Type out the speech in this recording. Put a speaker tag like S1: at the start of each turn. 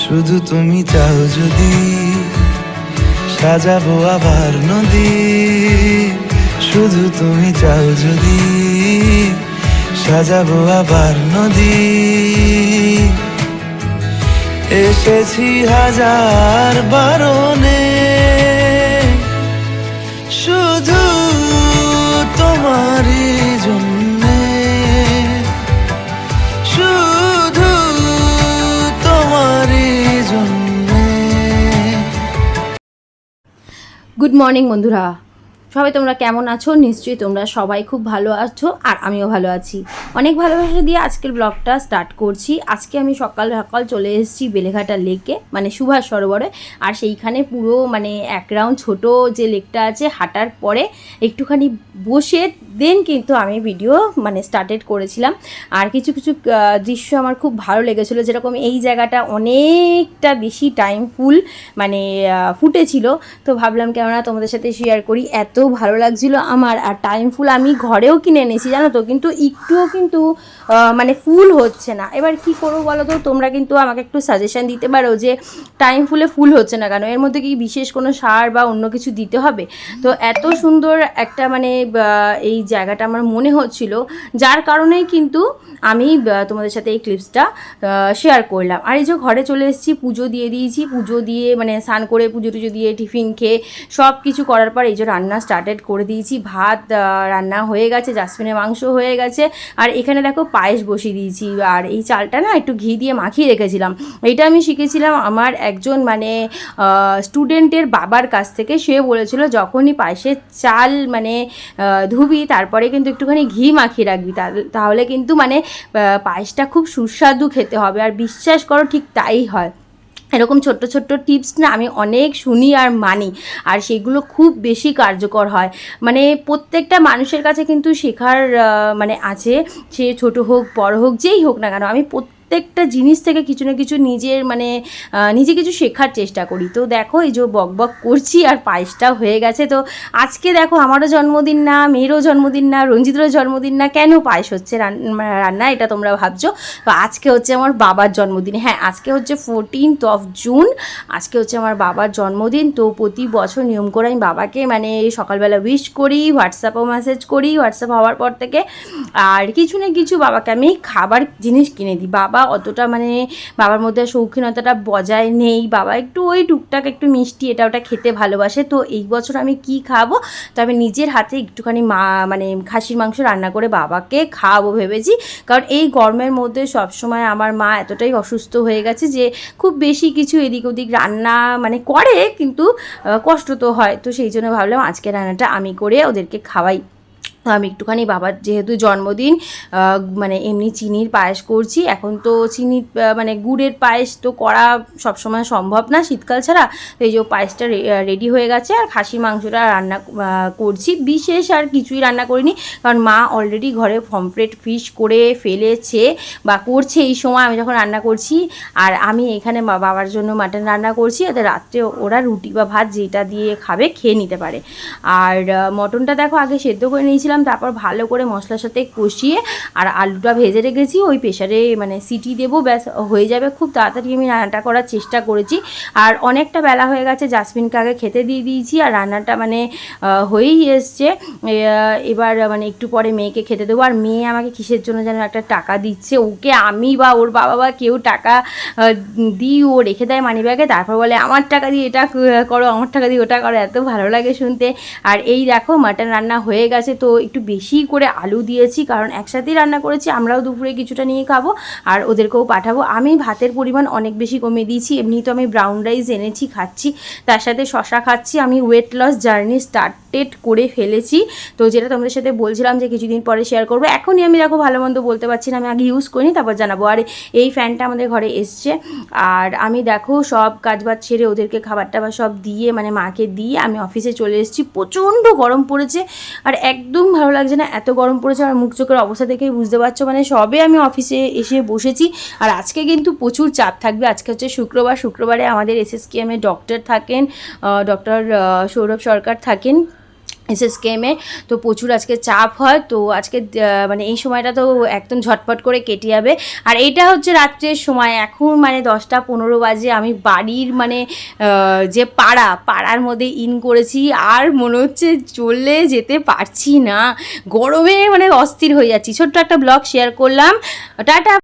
S1: শুধু তুমি চাও যদি সাজাবো আবার নদী, শুধু তুমি চাও যদি সাজাবো আবার নদী। এসেছি হাজার বারণে শুধু তোমারই জন্যে, শুধু তোমারই জন্যে।
S2: গুড মর্নিং বন্ধুরা, সবাই তোমরা কেমন আছো? নিশ্চয়ই তোমরা সবাই খুব ভালো আছো আর আমিও ভালো আছি। অনেক ভালোবাসা দিয়ে আজকের ব্লগটা স্টার্ট করছি। আজকে আমি সকাল সকাল চলে এসেছি বেলেঘাটা লেকে, মানে সুভাষ সরোবরে। আর সেইখানে পুরো মানে এক রাউন্ড ছোটো যে লেকটা আছে হাঁটার পরে একটুখানি বসে দেন কিন্তু আমি ভিডিও মানে স্টার্টেড করেছিলাম। আর কিছু কিছু দৃশ্য আমার খুব ভালো লেগেছিলো, যেরকম এই জায়গাটা অনেকটা বেশি টাইম ফুল মানে ফুটেছিল। তো ভাবলাম কেননা তোমাদের সাথে শেয়ার করি, এত ভালো লাগছিল আমার। আর টাইম ফুল আমি ঘরেও কিনে এনেছি জানো তো, কিন্তু একটুও কিন্তু মানে ফুল হচ্ছে না। এবার কি করবো বলো তো, তোমরা কিন্তু আমাকে একটু সাজেশন দিতে পারো যে টাইম ফুলে ফুল হচ্ছে না কেন, এর মধ্যে কি বিশেষ কোনো সার বা অন্য কিছু দিতে হবে? তো এত সুন্দর একটা মানে এই জায়গাটা আমার মনে হচ্ছিল, যার কারণেই কিন্তু আমি তোমাদের সাথে এই ক্লিপসটা শেয়ার করলাম। আর এই যে ঘরে চলে এসেছি, পুজো দিয়ে দিয়েছি, পুজো দিয়ে মানে স্নান করে পুজো টুজো দিয়ে টিফিন খেয়ে সব কিছু করার পর এই যে রান্না স্টার্টেড করে দিয়েছি। ভাত রান্না হয়ে গেছে, জাসমিনের মাংস হয়ে গেছে, আর এখানে দেখো পায়েস বসিয়ে দিয়েছি। আর এই চালটা না একটু ঘি দিয়ে মাখিয়ে রেখেছিলাম। এটা আমি শিখেছিলাম আমার একজন মানে স্টুডেন্টের বাবার কাছ থেকে। সে বলেছিল যখনই পায়েসের চাল মানে ধুবি তারপরে কিন্তু একটুখানি ঘি মাখিয়ে রাখবি, তাহলে কিন্তু মানে পায়েসটা খুব সুস্বাদু খেতে হবে। আর বিশ্বাস করো ঠিক তাই হয়। এরকম ছোট্ট ছোট্ট টিপস না আমি অনেক শুনি আর মানি, আর সেগুলো খুব বেশি কার্যকর হয়। মানে প্রত্যেকটা মানুষের কাছে কিন্তু শেখার মানে আছে, সে ছোটো হোক বড় হোক যেই হোক না কেন, আমি প্রত্যেকটা জিনিস থেকে কিছু না কিছু নিজের মানে নিজে কিছু শেখার চেষ্টা করি। তো দেখো এই যে বক বক করছি আর পায়েসটাও হয়ে গেছে। তো আজকে দেখো আমারও জন্মদিন না, মেয়েরও জন্মদিন না, রঞ্জিতেরও জন্মদিন না, কেন পায়েস হচ্ছে রান্না, এটা তোমরা ভাবছো। তো আজকে হচ্ছে আমার বাবার জন্মদিন। হ্যাঁ, আজকে হচ্ছে 14th of June, আজকে হচ্ছে আমার বাবার জন্মদিন। তো প্রতি বছর নিয়ম করে আমি বাবাকে মানে সকালবেলা উইশ করি, হোয়াটসঅ্যাপেও মেসেজ করি, হোয়াটসঅ্যাপ হওয়ার পর থেকে। আর কিছু না কিছু বাবাকে আমি খাবার জিনিস কিনে দিই। বাবা অতটা মানে বাবার মধ্যে শৌখিনতাটা বজায় নেই, বাবা একটু ওই টুকটাক একটু মিষ্টি এটা ওটা খেতে ভালোবাসে। তো এই বছর আমি কি খাবো, তো আমি নিজের হাতে একটুখানি মানে খাসির মাংস রান্না করে বাবাকে খাওয়াবো ভেবেছি। কারণ এই গরমের মধ্যে সবসময় আমার মা এতটাই অসুস্থ হয়ে গেছে যে খুব বেশি কিছু এদিক ওদিক রান্না মানে করে, কিন্তু কষ্ট তো হয়। তো সেই জন্য ভাবলাম আজকে রান্নাটা আমি করে ওদেরকে খাওয়াই। আমি একটুখানি বাবার যেহেতু জন্মদিন মানে এমনি চিনির পায়েস করছি। এখন তো চিনির মানে গুড়ের পায়েস তো করা সবসময় সম্ভব না শীতকাল ছাড়া। তো এই যে পায়েসটা রেডি হয়ে গেছে, আর খাসির মাংসটা রান্না করছি। বিশেষ আর কিছুই রান্না করিনি, কারণ মা অলরেডি ঘরে পমফ্রেট ফিশ করে ফেলেছে বা করছে এই সময় আমি যখন রান্না করছি। আর আমি এখানে বাবার জন্য মাটন রান্না করছি, যাতে রাত্রে ওরা রুটি বা ভাত যেটা দিয়ে খাবে খেয়ে নিতে পারে। আর মটনটা দেখো আগে সেদ্ধ করে নিয়েছিলাম, তারপর ভালো করে মশলার সাথে কষিয়ে আর আলুটা ভেজে রেখেছি। ওই প্রেশারে মানে সিটি দেবো, ব্যাস হয়ে যাবে। খুব তাড়াতাড়ি আমি রান্নাটা করার চেষ্টা করেছি। আর অনেকটা বেলা হয়ে গেছে, জাসমিনকে আগে খেতে দিয়ে দিয়েছি, আর রান্নাটা মানে হয়েই এসছে। এবার মানে একটু পরে মেয়েকে খেতে দেবো। আর মেয়ে আমাকে কিসের জন্য যেন একটা টাকা দিচ্ছে, ওকে আমি বা ওর বাবা বা কেউ টাকা দিই, ও রেখে দেয় মানি ব্যাগে, তারপর বলে আমার টাকা দিয়ে এটা করো, আমার টাকা দিয়ে ওটা করো। এত ভালো লাগে শুনতে। আর এই দেখো মাটন রান্না হয়ে গেছে। তো একটু বেশি করে আলু দিয়েছি, কারণ একসাথেই রান্না করেছি, আমরাও দুপুরে কিছুটা নিয়ে খাবো আর ওদেরকেও পাঠাবো। আমি ভাতের পরিমাণ অনেক বেশি কমিয়ে দিয়েছি। এমনি তো আমি ব্রাউন রাইস এনেছি খাচ্ছি, তার সাথে শশা খাচ্ছি। আমি ওয়েট লস জার্নি স্টার্টেড করে ফেলেছি। তো যেটা তোমাদের সাথে বলছিলাম যে কিছুদিন পরে শেয়ার করবো। এখনই আমি দেখো ভালো মন্দ বলতে পারছি না, আমি আগে ইউজ করিনি তারপর জানাবো। আর এই ফ্যানটা আমাদের ঘরে এসছে। আর আমি দেখো সব কাজবাজ ছেড়ে ওদেরকে খাবার টাবার সব দিয়ে মানে মাকে দিয়ে আমি অফিসে চলে এসেছি। প্রচণ্ড গরম পড়েছে আর একদম ভালো লাগছে না, এত গরম পড়েছে। আর মুখ চোখের অবস্থা দেখেই বুঝতে পারছো, মানে সবে আমি অফিসে এসে বসেছি। আর আজকে কিন্তু প্রচুর চাপ থাকবে। আজকে হচ্ছে শুক্রবার, শুক্রবারে আমাদের SSKM-এ ডক্টর থাকেন, ডক্টর সৌরভ সরকার থাকেন। এসএসকেএমে। তো প্রচুর আজকে চাপ হয়, তো আজকে মানে এই সময়টা তো একদম ঝটপট করে কেটে যাবে। আর এইটা হচ্ছে রাত্রের সময়, এখন মানে 10টা 15 বাজে। আমি বাড়ির মানে যে পাড়ার মধ্যে ইন করেছি, আর মনে হচ্ছে চলে যেতে পারছি না, গরমে মানে অস্থির হয়ে যাচ্ছি। ছোট্ট একটা ব্লগ শেয়ার করলাম, টাটা।